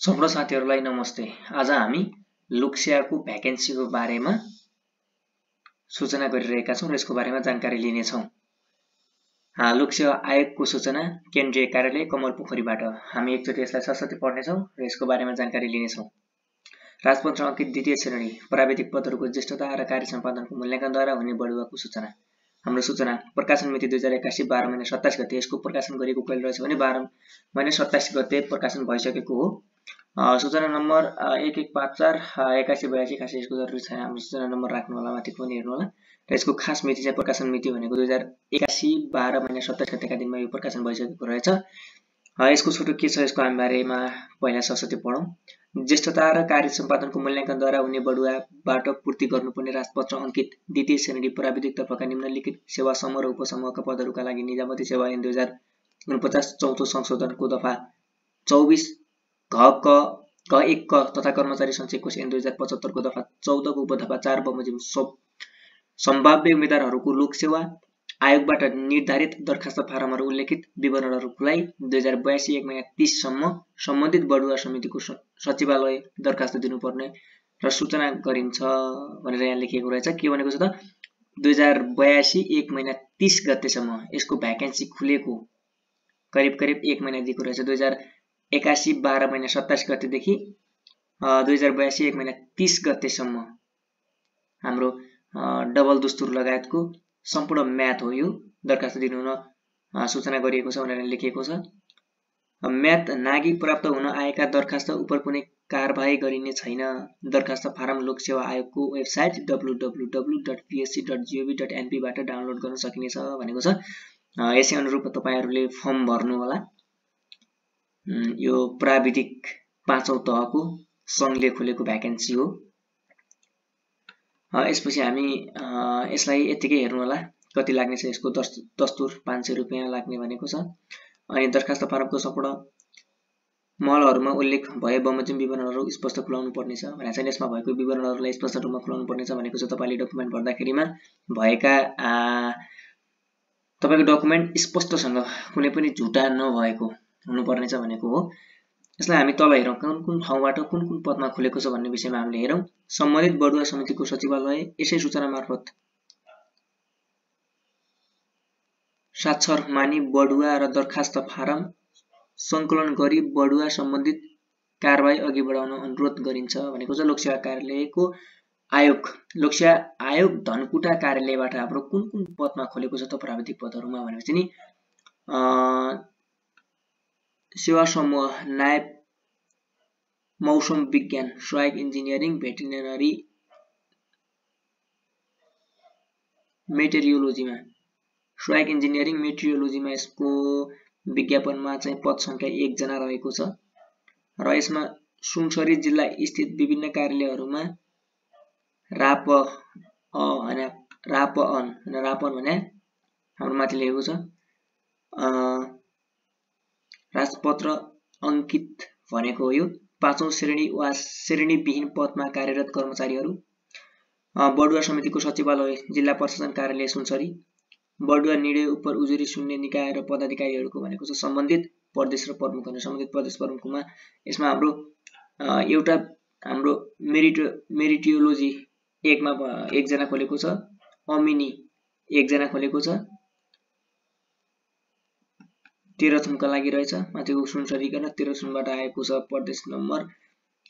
सम्पूर्ण साथीहरुलाई नमस्ते। आज हामी लोकसेवाको भ्याकेन्सीको बारेमा सूचना गरिरहेका छौं र यसको बारेमा जानकारी लिने छौं। लोकसेवा आयोगको सूचना केन्द्रीय कार्यालय कमलपोखरीबाट हामी एकचोटी यसलाई सरसर्ती पढ्ने छौं र यसको बारेमा जानकारी लिने छौं। राजपत्र अंकित द्वितीय श्रेणी प्राविधिक पदहरूको ज्येष्ठता र कार्य सम्पादनको मूल्याङ्कनद्वारा हुने बढुवाको सूचना। हाम्रो सूचना प्रकाशन मिति 2081 12 महिना 27 गते यसको प्रकाशन गरिएको कहिले रहेछ भने 12 महिना 27 गते प्रकाशन भइसकेको हो। सूचना नम्बर 1154 8182 खास यसको जरुरी छैन, हाम्रो सूचना नम्बर राख्नु होला, माथि पनि हेर्नु होला। र यसको खास मिति चाहिँ प्रकाशन मिति भनेको 2081 12 महिना 27 गतेका दिनमा यो प्रकाशन भइसकेको रहेछ। यसको छोटो के छ यसको हामी बारेमा पहिला सरसर्ती पढौं। ज्येष्ठता र कार्य सम्पादनको मूल्याङ्कनद्वारा हुने बढुवाबाट पूर्ति गर्नुपर्ने राजपत्र अंकित द्वितीय श्रेणी प्राविधिक तर्फका निम्नलिखित सेवा समूह र उपसमूहका पदहरूका लागि निजामती सेवा ऐन 2049 चौथो संशोधनको दफा 24 क 1 क तथा कर्मचारी सञ्चय कोष ऐन 2075 को दफा 14 को उपदफा 4 बमोजिम सम्भाव्य उम्मेदवारहरूको लोकसेवा आयोगबाट निर्धारित दरखास्त फारमहरू उल्लेखित विवरणहरूलाई 2082 1 महिना 30 सम्म सम्बन्धित बढुवा समितिको सचिवालय दरखास्त दिनुपर्ने र सूचना गरिन्छ भनेर यहाँ लेखिएको रहेछ। के भनेको छ त 2082 1 महिना 30 गतेसम्म यसको भ्याकेन्सी खुलेको करिब 1 महिना दिएको रहेछ। 2081 12 महिना 27 गतेदेखि 2082 1 महिना 30 गतेसम्म हाम्रो डबल दुस्तुर लगायतको सम्पूर्ण म्याद हो। यो दरखास्त दिनु हुन सूचना गरिएको छ भनेर लेखिएको छ। म्याद नागी प्राप्त हुन आएका दरखास्त उप कुनै कारबाही गरिने छैन। दरखास्त फारम लोकसेवा आयोगको वेबसाइट www.psc.gov.np बाट डाउनलोड गर्न सकिनेछ भनेको छ। यसै अनुरूप तपाईहरुले फर्म भर्नु होला। यो प्राविधिक 5औं तहको संघले खुलेको भ्याकेन्सी हो। यसपछि हामी यसलाई यतिकै हेर्नु होला कति लाग्ने छ। यसको दस्तुर 500 रुपैयाँ लाग्ने भनेको छ। अनि दरखास्त फारमको सम्पूर्ण महलहरुमा उल्लेख भए बमोजिम विवरणहरू स्पष्ट खुलाउनु पर्ने छ भनेको छ। यसमा भएको विवरणहरूलाई स्पष्ट रूपमा खुलाउनु पर्ने छ भनेको छ। तपाईले डकुमेन्ट भर्दाखेरिमा भएका तपाईको डकुमेन्ट स्पष्टसँग कुनै पनि झुटा नभएको हुनुपर्ने छ भनेको हो। यसलाई हामी तल हेरौं कुन ठाउँबाट कुन पदमा खुलेको छ भन्ने विषयमा हामीले हेरौं। सम्बन्धित बढुवा समितिको सचिवालय यसै सूचना मार्फत साक्षर मानी बढुवा र दरखास्त फारम संकलन गरी बढुवा सम्बन्धित कारबाही अघि बढाउन अनुरोध गरिन्छ भनेको छ। लोकसेवा कार्यालयको आयोग लोकसेवा आयोग धनकुटा कार्यालयबाट हाम्रो कुन पदमा खोलेको छ त प्राविधिक पदहरुमा भनेपछि नि सेवा समूह नायब मौसम विज्ञान सहायक इन्जिनियरिङ भेटेरिनरी मेटेरियोलोजीमा सहायक इन्जिनियरिङ मेटेरियोलोजीमा यसको विज्ञापनमा चाहिँ पद संख्या 1 जना रहेको छ र यसमा सुनसरी जिल्ला स्थित विभिन्न कार्यालयहरुमा रापन भने हाम्रो माथि लेखेको छ। राजपत्र अंकित भनेको हो यो 5औं श्रेणी वा श्रेणी विहीन पदमा कार्यरत कर्मचारीहरू। बढुवा समितिको सचिवालय जिल्ला प्रशासन कार्यालय सुनसरी। बढुवा निर्णय उपर उजुरी सुन्ने निकाय र पदाधिकारीहरूको भनेको छ सम्बन्धित प्रदेश र प्रमुखहरू। सम्बन्धित प्रदेश प्रमुखमा यसमा हाम्रो एउटा हाम्रो मेरिटियोलोजी 1 मा 1 जना खोलेको छ। अमिनी 1 जना खोलेको छ। तेह्रथुमका लागि रहेछ। माथिको सुनसरीका र तेह्रथुमबाट आएको छ। प्रदेश नम्बर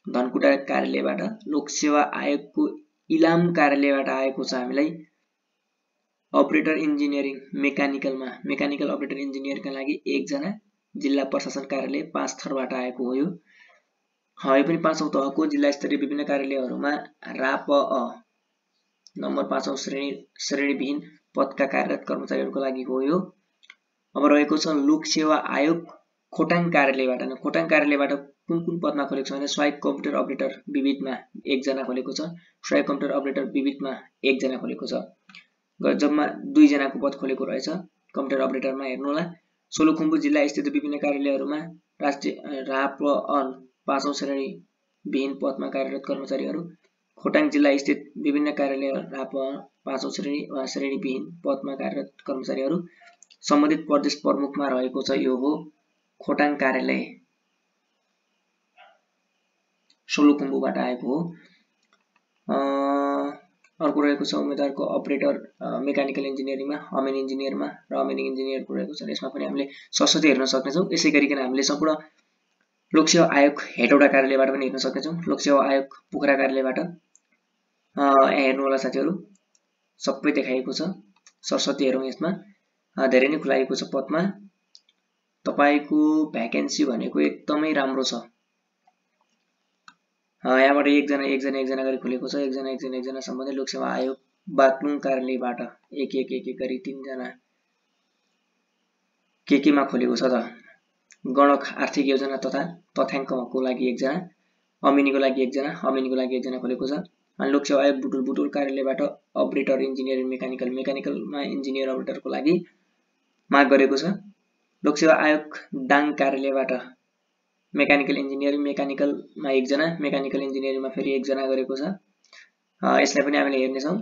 धनकुटा कार्यालयबाट। लोकसेवा आयोगको इलाम कार्यालयबाट आएको छ हामीलाई। अपरेटर इन्जिनियरिङ मेकानिकल अपरेटर इन्जिनियरका लागि 1 जना। जिल्ला प्रशासन कार्यालय 5 थरबाट आएको हो। यो पनि 5औं तहको जिल्ला स्तरीय विभिन्न कार्यालयहरुमा रापअ नम्बर 5औं श्रेणी विहीन पदका कार्यरत कर्मचारीहरूको लागि हो। यो अब रहेको छ लोकसेवा आयोग खोटाङ कार्यालयबाट। खोटाङ कार्यालयबाट कुन पदमा खोलेको छ भने सहायक कम्प्युटर अपरेटर विविधमा 1 जना खोलेको छ। सहायक कम्प्युटर अपरेटर विविधमा 1 जना खोलेको छ। जम्मा 2 जनाको पद खोलेको रहेछ कम्प्युटर अपरेटरमा हेर्नु होला। सोलुखुम्बु जिल्ला स्थित विभिन्न कार्यालयहरुमा राष्ट्रिय रापअन 5औं श्रेणी विहीन पदमा कार्यरत कर्मचारीहरू। खोटाङ जिल्ला स्थित विभिन्न कार्यालय रापअन 5औं श्रेणी वा श्रेणी विहीन पदमा कार्यरत कर्मचारीहरू। सम्बन्धित प्रदेश प्रमुखमा रहेको छ यो हो खोटाङ कार्यालय। सोलुखुम्बुबाट आएको हो। अर्को रहेको छ उम्मेदवारको अपरेटर मेकानिकल इन्जिनियरिङमा, हमेन इन्जिनियरमा र हमेनिङ इन्जिनियरको रहेको छ। यसमा पनि हामीले सरस्वती हेर्न सक्नेछौँ। यसै गरिकन हामीले सम्पूर्ण लोकसेवा आयोग हेटौडा कार्यालयबाट पनि हेर्न सक्नेछौँ। लोकसेवा आयोग पोखरा कार्यालयबाट यहाँ हेर्नु होला साथीहरू, सबै देखाइएको छ। सरस्वती हेरौँ, यसमा धेरै नै खुलाएको छ पदमा। तपाईको भ्याकेन्सी भनेको एकदमै राम्रो छ। यहाँबाट एकजना गरी खुलेको छ। एकजना सम्बन्धित लोकसेवा आयोग बागलुङ कार्यालयबाट एक गरी 3 जना केमा खोलेको छ त? गणक आर्थिक योजना तथा तथ्याङ्कको लागि 1 जना, अमिनीको लागि 1 जना, अमिनीको लागि 1 जना खोलेको छ। अनि लोकसेवा आयोग बुटुल कार्यालयबाट अपरेटर इन्जिनियरिङ मेकानिकलमा इन्जिनियर अपरेटरको लागि माग गरेको छ। लोकसेवा आयोग दाङ कार्यालयबाट मेकानिकल इन्जिनियरिङ मेकानिकलमा 1 जना, मेकानिकल इन्जिनियरिङमा फेरि 1 जना गरेको छ। यसलाई पनि हामीले हेर्नेछौँ।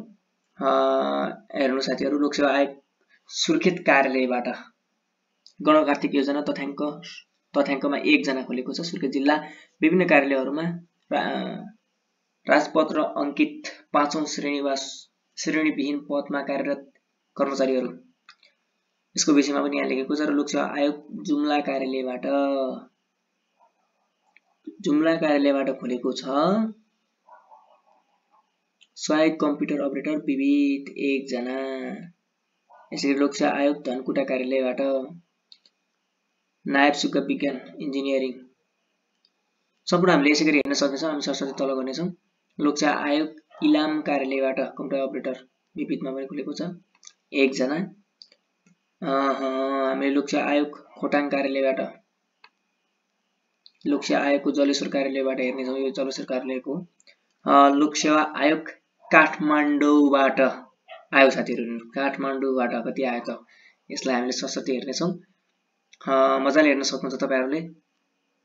हेर्नु साथीहरू, लोकसेवा आयोग सुर्खेत कार्यालयबाट गणक आर्थिक योजना तथ्याङ्कमा 1 जना खोलेको छ। सुर्खेत जिल्ला विभिन्न कार्यालयहरूमा राजपत्र अङ्कित 5औं श्रेणीविहीन पदमा कार्यरत कर्मचारीहरू, यसको विषयमा पनि यहाँ लेखेको छ। र लोकसेवा आयोग जुम्ला कार्यालयबाट खोलेको छ। सहायक कम्प्युटर अपरेटर विविध 1 जना। यसरी लोकसेवा आयोग धनकुटा कार्यालयबाट नायब सुब्बा विज्ञान इन्जिनियरिङ सम्पूर्ण हामीले यसै गरी हेर्न सक्नेछौँ। हामी सरस्वती तल गर्नेछौँ। लोकसेवा आयोग इलाम कार्यालयबाट कम्प्युटर अपरेटर विविधमा पनि खुलेको छ 1 जना। हामीले लोकसेवा आयोग खोटाङ कार्यालयबाट, लोकसेवा आयोगको जलेश्वर कार्यालयबाट हेर्नेछौँ। यो जलेश्वर कार्यालयको लोकसेवा आयोग काठमाडौँबाट आयो साथीहरू। काठमाडौँबाट कति आयो त? यसलाई हामीले सरस्वती हेर्नेछौँ। मजाले हेर्न सक्नुहुन्छ तपाईहरुले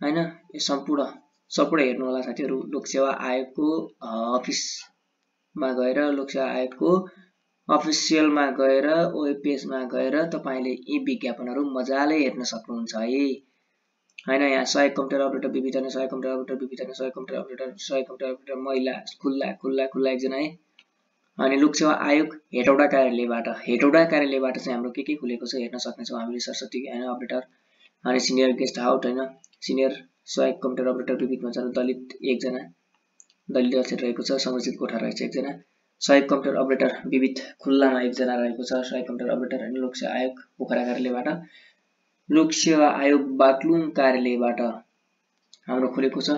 हैन। यो सम्पूर्ण हेर्नु होला साथीहरू। लोकसेवा आयोगको अफिसमा गएर, लोकसेवा आयोगको अफिसियलमा गएर, वेब पेजमा गएर तपाईले यी विज्ञापनहरू मजाले हेर्न सक्नुहुन्छ है। हैन, यहाँ सहायक कम्प्युटर अपरेटर विविध, सहायक कम्प्युटर अपरेटर विविध, सहायक कम्प्युटर अपरेटर महिला खुल्ला 1 जना है। अनि लोकसेवा आयोग हेटौडा कार्यालयबाट चाहिँ हाम्रो के खुलेको छ हेर्न सक्नेछौँ हामीले। सरस्वती हैन अपरेटर, अनि सिनियर गेस्ट हाउस हैन, सिनियर सहायक कम्प्युटर अपरेटर विविधमा छ। दलित 1 जना, दलित अक्षर रहेको छ। संरक्षित कोठा रहेछ 1 जना। सहायक कम्प्युटर अपरेटर विविध खुल्लामा 1 जना रहेको छ। सहायक कम्प्युटर अपरेटर अनि लोकसेवा आयोग पोखरा कार्यालयबाट। लोकसेवा आयोग बागलुङ कार्यालयबाट हाम्रो खोलेको छ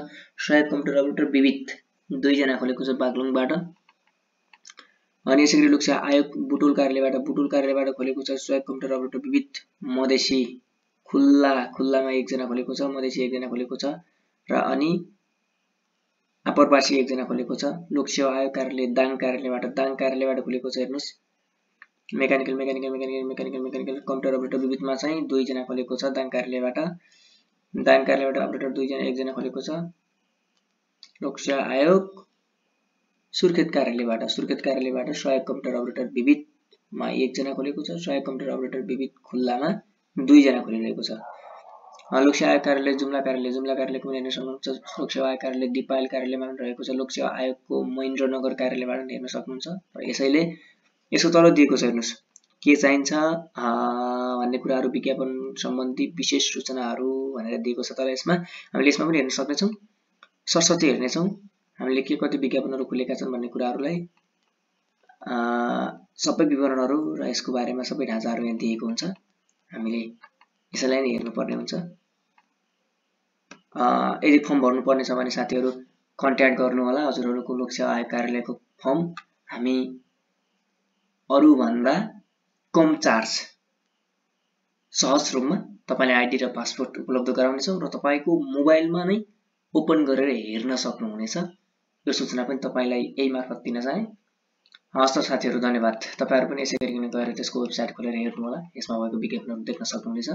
सहायक कम्प्युटर अपरेटर विविध 2 जना खोलेको छ बागलुङबाट। अनि यसैगरी लोकसेवा आयोग बुटुल कार्यालयबाट खोलेको छ सहायक कम्प्युटर अपरेटर विविध मधेसी खुल्लामा 1 जना खोलेको छ, मधेसी 1 जना खोलेको छ। र अनि अप्परपासी 1 जना खोलेको छ। लोकसेवा आयोग कार्यालय दाङ कार्यालयबाट खोलेको छ। हेर्नुस्, मेकानिकल कम्प्युटर अपरेटर विविधमा चाहिँ 2 जना खोलेको छ दाङ कार्यालयबाट अपरेटर 2 जना 1 जना खोलेको छ। लोकसेवा आयोग सुर्खेत कार्यालयबाट सहायक कम्प्युटर अपरेटर विविधमा 1 जना खोलेको छ। सहायक कम्प्युटर अपरेटर विविध खुल्लामा 2 जना खोलिरहेको छ। लोकसेवा आयोग कार्यालय जुम्ला कार्यालयको पनि हेर्न सक्नुहुन्छ। लोकसेवा आयोग कार्यालय दिपायल कार्यालयमा पनि रहेको छ। लोकसेवा आयोगको महेन्द्रनगर कार्यालयबाट पनि हेर्न सक्नुहुन्छ। र यसैले यसको तल दिएको छ हेर्नुस्, के चाहिन्छ भन्ने कुराहरू, विज्ञापन सम्बन्धी विशेष सूचनाहरू भनेर दिएको छ। तर यसमा हामीले यसमा पनि हेर्न सक्नेछौँ। सरस्वती हेर्नेछौँ हामीले के कति विज्ञापनहरू खुलेका छन् भन्ने कुराहरूलाई, सबै विवरणहरू र यसको बारेमा सबै ढाँचाहरू यहाँ दिएको हुन्छ। हामीले यसैलाई नै हेर्नुपर्ने हुन्छ। यदि फर्म भर्नुपर्ने छ भने साथीहरू कन्ट्याक्ट गर्नु होला हजुरहरूको लोकसेवा आयोग कार्यालयको फर्म। हामी अरु भन्दा कम चार्ज, सहज रूपमा तपाईले आइडी र पासपोर्ट उपलब्ध गराउनेछौँ र तपाईको मोबाइलमा नै ओपन गरेर हेर्न सक्नुहुनेछ। यो सूचना पनि तपाईलाई यही मार्फत दिन चाहे। हस्त साथीहरू, धन्यवाद। तपाईहरु पनि यसै गरिकन गएर त्यसको वेबसाइट खोलेर हेर्नु होला। यसमा भएको विज्ञापनहरू देख्न सक्नुहुनेछ।